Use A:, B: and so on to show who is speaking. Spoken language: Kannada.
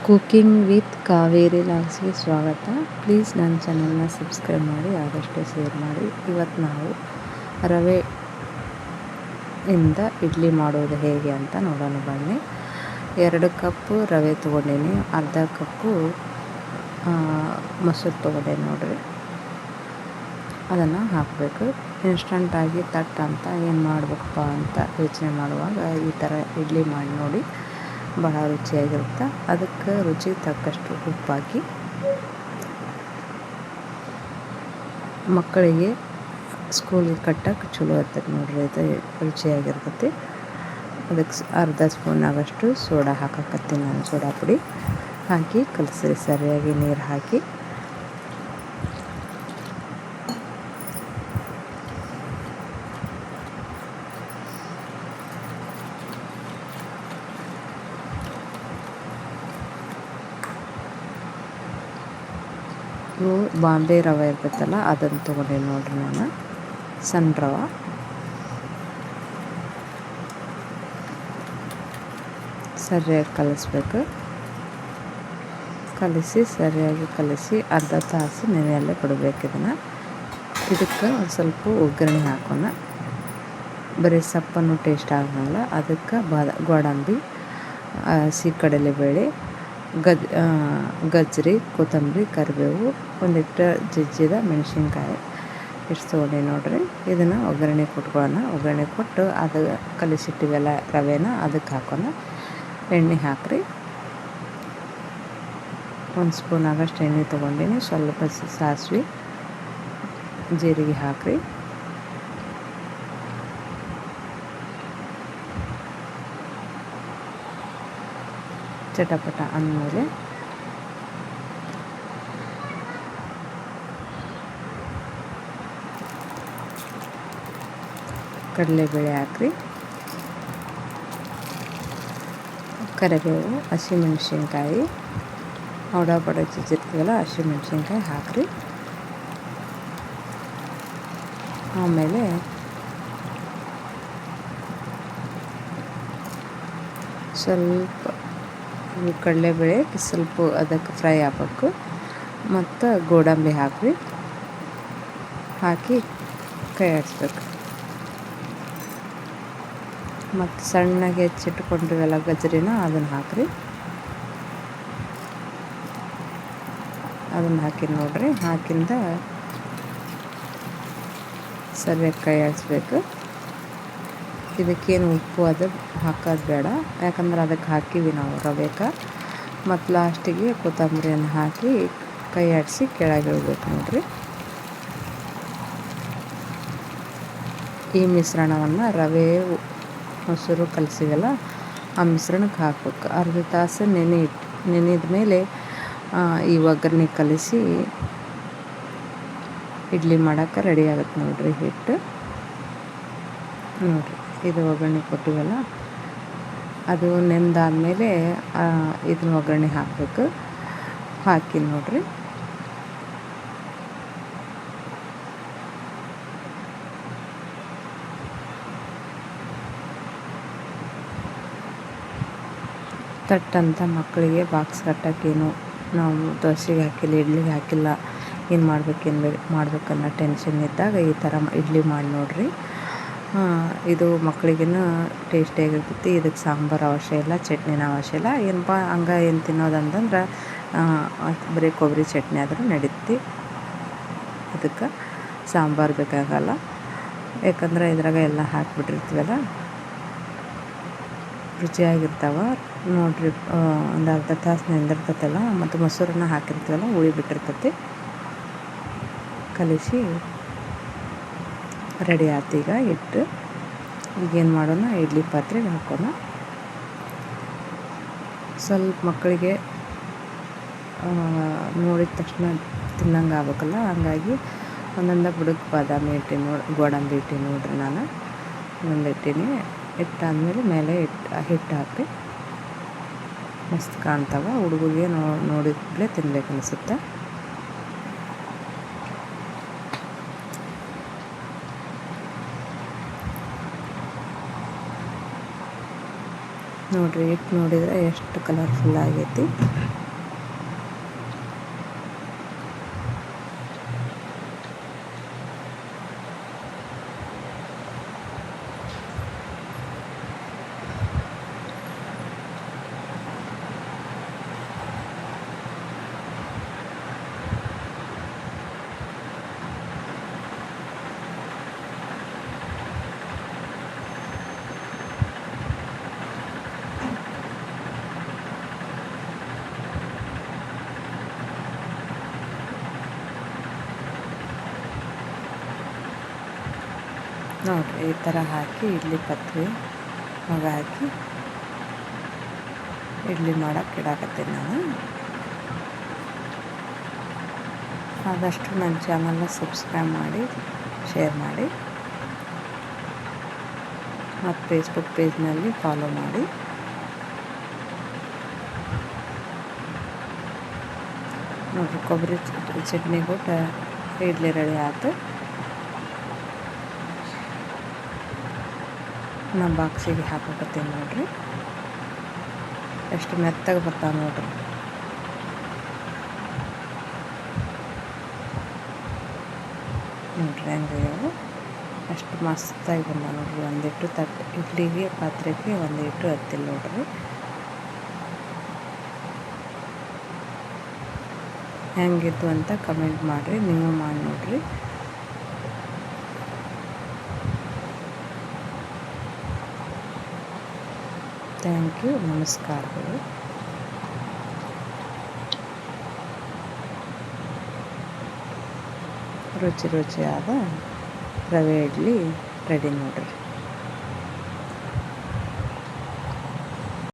A: ಕುಕಿಂಗ್ ವಿತ್ ಕಾವೇರಿ ಲಾಗ್ಸ್ಗೆ ಸ್ವಾಗತ. ಪ್ಲೀಸ್ ನನ್ನ ಚಾನಲ್ನ ಸಬ್ಸ್ಕ್ರೈಬ್ ಮಾಡಿ, ಆದಷ್ಟು ಶೇರ್ ಮಾಡಿ. ಇವತ್ತು ನಾವು ರವೆ ಇಂದ ಇಡ್ಲಿ ಮಾಡೋದು ಹೇಗೆ ಅಂತ ನೋಡೋಣ ಬನ್ನಿ. 2 ಕಪ್ಪು ರವೆ ತೊಗೊಂಡೀನಿ, ಅರ್ಧ ಕಪ್ಪು ಮೊಸರು ತೊಗೊಂಡೇನಿ ನೋಡ್ರಿ. ಅದನ್ನು ಹಾಕಬೇಕು. ಇನ್ಸ್ಟಂಟಾಗಿ ತಟ್ ಅಂತ ಏನು ಮಾಡಬೇಕಪ್ಪ ಅಂತ ಯೋಚನೆ ಮಾಡುವಾಗ ಈ ಥರ ಇಡ್ಲಿ ಮಾಡಿ ನೋಡಿ, ಬಹಳ ರುಚಿಯಾಗಿರುತ್ತೆ. ಅದಕ್ಕೆ ರುಚಿಗೆ ತಕ್ಕಷ್ಟು ಉಪ್ಪಾಕಿ, ಮಕ್ಕಳಿಗೆ ಸ್ಕೂಲಿಗೆ ಕಟ್ಟಕ್ಕೆ ಚಲೋ ಇರ್ತೈತೆ ನೋಡ್ರಿ. ಇದು ರುಚಿಯಾಗಿರ್ತೈತಿ. ಅದಕ್ಕೆ ಅರ್ಧ ಸ್ಪೂನಾಗಷ್ಟು ಸೋಡಾ ಹಾಕಕತ್ತೀನಿ ನಾನು. ಸೋಡಾ ಪುಡಿ ಹಾಕಿ ಕಲಸ್ರಿ, ಸರಿಯಾಗಿ ನೀರು ಹಾಕಿ. ಇವು ಬಾಂಬೆ ರವೆ ಇರ್ತೈತಲ್ಲ, ಅದನ್ನು ತೊಗೊಂಡೆ ನೋಡ್ರಿ ನಾನು, ಸಣ್ಣ ರವೆ. ಸರಿಯಾಗಿ ಕಲಿಸ್ಬೇಕು. ಸರಿಯಾಗಿ ಕಲಿಸಿ ಅರ್ಧ ತಾಸು ನೆನೆಯಲ್ಲೇ ಬಿಡಬೇಕು ಇದನ್ನು. ಇದಕ್ಕೆ ಒಂದು ಸ್ವಲ್ಪ ಒಗ್ಗರಣೆ ಹಾಕೋಣ. ಬರೀ ಸಪ್ಪನ್ನು ಟೇಸ್ಟ್ ಆಗಲ್ಲ. ಅದಕ್ಕೆ ಗೋಡಂಬಿ, ಹಸಿ ಕಡಲೆಬೇಳೆ, ಗಜ್ಜರಿ, ಕೊತ್ತಂಬರಿ, ಕರಿಬೇವು, ಒಂದಿಟ್ಟು ಜಜ್ಜಿದ ಮೆಣಸಿನ್ಕಾಯಿ ಇಷ್ಟು ತೊಗೊಂಡು ನೋಡ್ರಿ. ಇದನ್ನು ಒಗ್ಗರಣೆ ಕೊಟ್ಕೊಳ್ಳೋಣ. ಒಗ್ಗರಣೆ ಕೊಟ್ಟು ಅದು ಕಲಿಸಿಟ್ಟಿವೆಲ್ಲ ರವೆನ ಅದಕ್ಕೆ ಹಾಕೋಣ. ಎಣ್ಣೆ ಹಾಕ್ರಿ. 1 ಸ್ಪೂನ್ ಆಗಷ್ಟು ಎಣ್ಣೆ ತೊಗೊಂಡಿನಿ. ಸ್ವಲ್ಪ ಸಾಸಿವೆ, ಜೀರಿಗೆ ಹಾಕ್ರಿ. ಚಟಪಟ ಅಂದಮೇಲೆ ಕಡಲೆಬೇಳೆ ಹಾಕ್ರಿ, ಕರಿಬೇವು, ಹಸಿಮೆಣ್ಸಿನ್ಕಾಯಿ, ಬಡ ಜಜ್ಜಿರ್ತೀವಲ್ಲ ಹಸಿಮೆಣ್ಸಿನ್ಕಾಯಿ ಹಾಕ್ರಿ. ಆಮೇಲೆ ಸ್ವಲ್ಪ ಕಡಲೆಬೇಳೆ ಸ್ವಲ್ಪ ಅದಕ್ಕೆ ಫ್ರೈ ಆಗಬೇಕು. ಮತ್ತು ಗೋಡಂಬಿ ಹಾಕಿ ಕೈ ಆಡಿಸ್ಬೇಕು. ಮತ್ತು ಸಣ್ಣಗೆ ಹೆಚ್ಚಿಟ್ಕೊಂಡಿವೆಲ್ಲ ಗಜ್ಜರಿನ ಅದನ್ನು ಹಾಕ್ರಿ. ಅದನ್ನು ಹಾಕಿ ನೋಡ್ರಿ. ಹಾಕಿಂದ ಸರಿಯಾಗಿ ಕೈ ಆಡಿಸ್ಬೇಕು. ಇದಕ್ಕೇನು ಉಪ್ಪು ಅದು ಹಾಕೋದು ಬೇಡ, ಯಾಕಂದ್ರೆ ಅದಕ್ಕೆ ಹಾಕಿವಿ ನಾವು ರವೆಗೆ. ಮತ್ತು ಲಾಸ್ಟಿಗೆ ಕೊತ್ತಂಬರಿಯನ್ನು ಹಾಕಿ ಕೈ ಆಡಿಸಿ ಕೆಳಗಿಡಬೇಕು ನೋಡ್ರಿ. ಈ ಮಿಶ್ರಣವನ್ನು ರವೆ ಮೊಸರು ಕಲಸಿವಲ್ಲ ಆ ಮಿಶ್ರಣಕ್ಕೆ ಹಾಕ್ಬೇಕು. ಅರ್ಧ ತಾಸು ನೆನೆದ ಮೇಲೆ ಈ ಒಗ್ಗರಣೆ ಕಲಿಸಿ ಇಡ್ಲಿ ಮಾಡೋಕ್ಕೆ ರೆಡಿ ಆಗುತ್ತೆ ನೋಡ್ರಿ. ಹಿಟ್ಟು ನೋಡಿರಿ, ಇದು ಒಗ್ಗರಣೆ ಕೊಟ್ಟಿವಲ್ಲ ಅದು ನೆಂದಾದಮೇಲೆ ಇದನ್ನ ಒಗ್ಗರಣೆ ಹಾಕಬೇಕು. ಹಾಕಿ ನೋಡ್ರಿ. ತಟ್ಟಂತ ಮಕ್ಕಳಿಗೆ ಬಾಕ್ಸ್ ಕಟ್ಟೋಕ್ಕೇನು ನಾವು ದೋಸೆಗೆ ಹಾಕಿಲ್ಲ, ಇಡ್ಲಿಗೆ ಹಾಕಿಲ್ಲ, ಏನು ಮಾಡ್ಬೇಕನ್ನೋ ಟೆನ್ಷನ್ ಇದ್ದಾಗ ಈ ಥರ ಇಡ್ಲಿ ಮಾಡಿ ನೋಡ್ರಿ. ಇದು ಮಕ್ಕಳಿಗೇನು ಟೇಸ್ಟಿಯಾಗಿರ್ತೈತಿ. ಇದಕ್ಕೆ ಸಾಂಬಾರು ಅವಶ್ಯ ಇಲ್ಲ, ಚಟ್ನಿನ ಅವಶ್ಯ ಇಲ್ಲ. ಏನಪ್ಪ ಏನು ತಿನ್ನೋದಂತಂದ್ರೆ ಬರೀ ಕೊಬ್ಬರಿ ಚಟ್ನಿ ಆದರೂ ನಡೀತಿ. ಇದಕ್ಕೆ ಸಾಂಬಾರು ಬೇಕಾಗಲ್ಲ, ಯಾಕಂದ್ರೆ ಇದ್ರಾಗ ಎಲ್ಲ ಹಾಕಿಬಿಟ್ಟಿರ್ತೀವಲ್ಲ. ರುಚಿಯಾಗಿರ್ತಾವೆ ನೋಡ್ರಿ. ಒಂದು ಅರ್ಧ ತಾಸು ನೆಂದಿರ್ತೈತಲ್ಲ, ಮತ್ತು ಮೊಸರನ್ನ ಹಾಕಿರ್ತೀವಲ್ಲ, ಹುಳಿ ಬಿಟ್ಟಿರ್ತೈತಿ. ಕಲಿಸಿ ರೆಡಿ ಆಯ್ತು ಈಗ ಹಿಟ್ಟು. ಈಗೇನು ಮಾಡೋಣ, ಇಡ್ಲಿ ಪಾತ್ರೆಗೆ ಹಾಕೋಣ. ಸ್ವಲ್ಪ ಮಕ್ಕಳಿಗೆ ನೋಡಿದ ತಕ್ಷಣ ತಿನ್ನಂಗೆ ಆಗ್ಬೇಕಲ್ಲ, ಹಂಗಾಗಿ ಒಂದೊಂದು ಬುಡಕ್ಕೆ ಬಾದಾಮಿ ಇಟ್ಟೀನಿ, ಗೋಡಂಬಿ ಇಟ್ಟೀನಿ ನೋಡ್ರಿ. ನಾನು ಒಂದೊಂದು ಇಟ್ಟೀನಿ. ಇಟ್ಟಾದ್ಮೇಲೆ ಮೇಲೆ ಹಿಟ್ಟು ಹಾಕಿ ಮಸ್ತ್ ಕಾಣ್ತಾವೆ. ಹುಡುಗರಿಗೆ ನೋಡಿದ್ಲೇ ತಿನ್ಬೇಕು ಅನಿಸುತ್ತೆ. ನೋಡಿರಿ ಇಟ್ಟು ನೋಡಿದರೆ ಎಷ್ಟು ಕಲರ್ಫುಲ್ ಆಗೈತಿ. ನೋಡಿರಿ ಈ ಥರ ಹಾಕಿ ಇಡ್ಲಿ ಪತ್ರಿ ಮಗ ಹಾಕಿ ಇಡ್ಲಿ ಮಾಡೋಕ್ಕೆ ಇಡಾಕತ್ತೀನಿ ನಾನು. ಆದಷ್ಟು ನನ್ನ ಚಾನಲ್ನ ಸಬ್ಸ್ಕ್ರೈಬ್ ಮಾಡಿ, ಶೇರ್ ಮಾಡಿ ಮತ್ತು ಫೇಸ್ಬುಕ್ ಪೇಜ್ನಲ್ಲಿ ಫಾಲೋ ಮಾಡಿ. ನೋಡಿರಿ ಕೊಬ್ಬರಿ ಚಟ್ನಿ ಕೊಟ್ಟು ಇಡ್ಲಿ ರೆಡಿ ಆಯ್ತು. ನಾನು ಬಾಕ್ಸಿಗೆ ಹಾಕೋಕತ್ತೀನಿ ನೋಡಿರಿ. ಎಷ್ಟು ಮೆತ್ತಗೆ ಬರ್ತಾವೆ ನೋಡಿರಿ. ನೋಡಿರಿ ಹೆಂಗೆ ಅಷ್ಟು ಮಸ್ತಾಗಿ ಬಂದ ನೋಡಿರಿ. ಒಂದಿಟ್ಟು ಇಡ್ಲಿಗೆ ಪಾತ್ರೆಗೆ ಒಂದಿಟ್ಟು ಹತ್ತಿಲ್ಲ ನೋಡಿರಿ. ಹೆಂಗಿತ್ತು ಅಂತ ಕಮೆಂಟ್ ಮಾಡಿರಿ, ನೀವು ಮಾಡಿ ನೋಡಿರಿ. ಥ್ಯಾಂಕ್ ಯು, ನಮಸ್ಕಾರಗಳು. ರುಚಿಯಾದ ರವೆ ಇಡ್ಲಿ ರೆಡಿ ನೋಡಿರಿ.